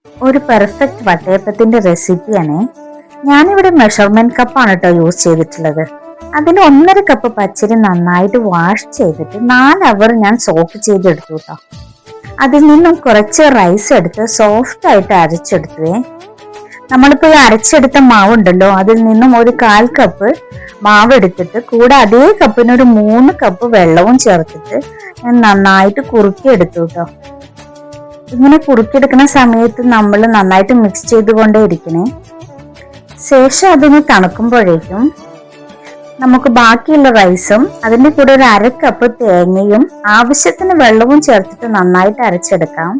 ഒരു പെർഫെക്റ്റ് വട്ടയപ്പത്തിന്റെ റെസിപ്പിയാണ്. ഞാനിവിടെ മെഷർമെന്റ് കപ്പാണ് കേട്ടോ യൂസ് ചെയ്തിട്ടുള്ളത്. അതിൽ 1.5 കപ്പ് പച്ചരി നന്നായിട്ട് വാഷ് ചെയ്തിട്ട് 4 അവർ ഞാൻ സോക്ക് ചെയ്തെടുത്തു കേട്ടോ. അതിൽ നിന്നും കുറച്ച് റൈസ് എടുത്ത് സോഫ്റ്റ് ആയിട്ട് അരച്ചെടുത്തുവേ. നമ്മളിപ്പോ ഈ അരച്ചെടുത്ത മാവുണ്ടല്ലോ, അതിൽ നിന്നും ഒരു 1/4 കപ്പ് മാവ് എടുത്തിട്ട് കൂടെ അതേ കപ്പിന് ഒരു 3 കപ്പ് വെള്ളവും ചേർത്തിട്ട് ഞാൻ നന്നായിട്ട് കുറുക്കി എടുത്തു കേട്ടോ. ഇങ്ങനെ കുറുക്കിയെടുക്കുന്ന സമയത്ത് നമ്മൾ നന്നായിട്ട് മിക്സ് ചെയ്തുകൊണ്ടേ ഇരിക്കണേ. ശേഷം അതൊന്ന് തണുക്കുമ്പോഴേക്കും നമുക്ക് ബാക്കിയുള്ള റൈസും അതിൻ്റെ കൂടെ ഒരു 1/2 കപ്പ് തേങ്ങയും ആവശ്യത്തിന് വെള്ളവും ചേർത്തിട്ട് നന്നായിട്ട് അരച്ചെടുക്കാം.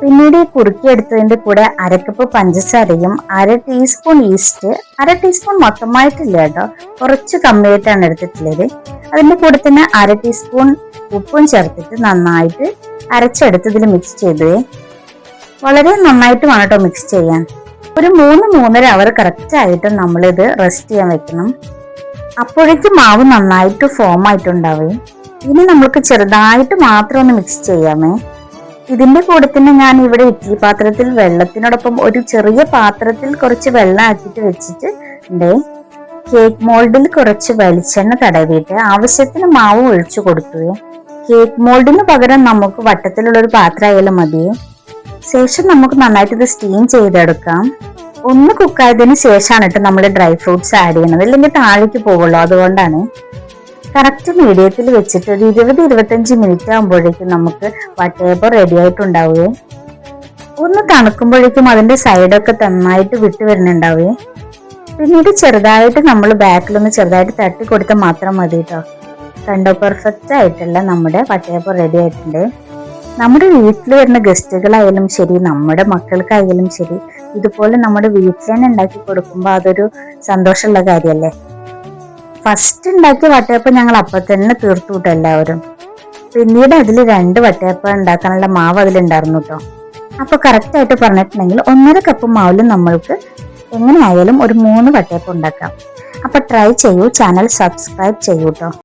പിന്നീട് ഈ കുറുക്കിയെടുത്തതിൻ്റെ കൂടെ 1/2 കപ്പ് പഞ്ചസാരയും 1/2 ടീസ്പൂൺ ഈസ്റ്റ്, 1/2 ടീസ്പൂൺ മൊത്തമായിട്ടില്ല കേട്ടോ, കുറച്ച് കമ്മിയായിട്ടാണ് എടുത്തിട്ടുള്ളത്. അതിൻ്റെ കൂടെ തന്നെ 1/2 ടീസ്പൂൺ ഉപ്പും ചേർത്തിട്ട് നന്നായിട്ട് അരച്ചെടുത്തതിൽ മിക്സ് ചെയ്തേ. വളരെ നന്നായിട്ട് വേണം കേട്ടോ മിക്സ് ചെയ്യാൻ. ഒരു 3-3.5 അവർ കറക്റ്റ് ആയിട്ട് നമ്മളിത് റെസ്റ്റ് ചെയ്യാൻ വെക്കണം. അപ്പോഴേക്കും മാവ് നന്നായിട്ട് ഫോം ആയിട്ടുണ്ടാവേ. ഇനി നമുക്ക് ചെറുതായിട്ട് മാത്രം ഒന്ന് മിക്സ് ചെയ്യാമേ. ഇതിന്റെ കൂടെ തന്നെ ഞാൻ ഇവിടെ ഇഡ്ഡലി പാത്രത്തിൽ വെള്ളത്തിനോടൊപ്പം ഒരു ചെറിയ പാത്രത്തിൽ കുറച്ച് വെള്ളം ആക്കിയിട്ട് വെച്ചിട്ട് ഉണ്ട്. കേക്ക് മോൾഡിൽ കുറച്ച് വെളിച്ചെണ്ണ തടവിയിട്ട് ആവശ്യത്തിന് മാവ് ഒഴിച്ചു കൊടുക്കുകയെ. കേക്ക് മോൾഡിന് പകരം നമുക്ക് വട്ടത്തിലുള്ള ഒരു പാത്രം ആയാലും മതിയെ. ശേഷം നമുക്ക് നന്നായിട്ട് ഇത് സ്റ്റീം ചെയ്തെടുക്കാം. ഒന്ന് കുക്കായതിന് ശേഷമാണ് കേട്ടോ നമ്മൾ ഡ്രൈ ഫ്രൂട്ട്സ് ആഡ് ചെയ്യണത്, അല്ലെങ്കിൽ താഴേക്ക് പോകുള്ളൂ. അതുകൊണ്ടാണ് കറക്റ്റ് മീഡിയത്തിൽ വെച്ചിട്ട് ഒരു 20-25 മിനിറ്റ് ആകുമ്പോഴേക്കും നമുക്ക് വട്ടയപ്പം റെഡി ആയിട്ടുണ്ടാവുകയെ. ഒന്ന് തണുക്കുമ്പോഴേക്കും അതിന്റെ സൈഡൊക്കെ നന്നായിട്ട് വിട്ടു വരുന്നുണ്ടാവേ. പിന്നീട് ചെറുതായിട്ട് നമ്മൾ ബാക്കിലൊന്ന് ചെറുതായിട്ട് തട്ടി കൊടുത്താൽ മാത്രം മതി കേട്ടോ. കണ്ടോ, പെർഫെക്റ്റ് ആയിട്ടുള്ള നമ്മുടെ വട്ടയപ്പം റെഡി ആയിട്ടുണ്ട്. നമ്മുടെ വീട്ടിൽ വരുന്ന ഗസ്റ്റുകളായാലും ശരി, നമ്മുടെ മക്കൾക്കായാലും ശരി, ഇതുപോലെ നമ്മുടെ വീട്ടിൽ തന്നെ ഉണ്ടാക്കി കൊടുക്കുമ്പോൾ അതൊരു സന്തോഷമുള്ള കാര്യമല്ലേ. ഫസ്റ്റ് ഉണ്ടാക്കിയ വട്ടയപ്പം ഞങ്ങൾ അപ്പം തന്നെ തീർത്തു വിട്ടു എല്ലാവരും. പിന്നീട് അതിൽ 2 വട്ടയപ്പം ഉണ്ടാക്കാനുള്ള മാവ് അതിലുണ്ടായിരുന്നു കേട്ടോ. അപ്പൊ കറക്റ്റ് ആയിട്ട് പറഞ്ഞിട്ടുണ്ടെങ്കിൽ 1.5 കപ്പ് മാവിലും നമ്മൾക്ക് എങ്ങനെയായാലും ഒരു 3 വട്ടയപ്പം ഉണ്ടാക്കാം. അപ്പൊ ട്രൈ ചെയ്യൂ, ചാനൽ സബ്സ്ക്രൈബ് ചെയ്യൂ കേട്ടോ.